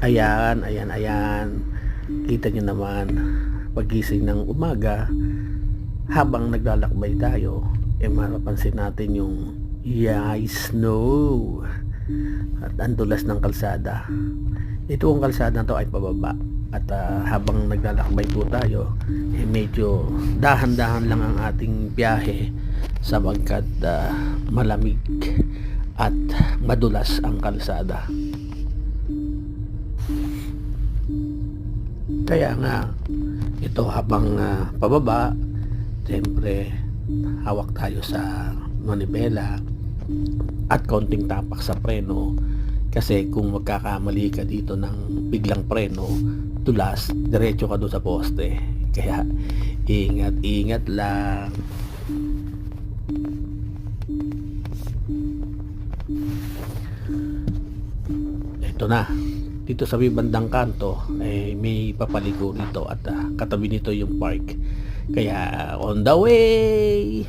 Ayan, ayan, ayan. Kita nyo naman, pagising ng umaga, habang naglalakbay tayo, mapapansin natin yung snow at ang dulas ng kalsada. Ito ang kalsada na to ay pababa. At habang naglalakbay po tayo, medyo dahan-dahan lang ang ating biyahe sapagkat malamig at madulas ang kalsada. Kaya nga, ito habang pababa, siyempre hawak tayo sa manibela at konting tapak sa preno, kasi kung magkakamali ka dito ng biglang preno, tulas, diretso ka doon sa poste. Kaya ingat lang. Ito na, dito sa bandang kanto may papaligo nito at katabi nito yung park. Kaya on the way.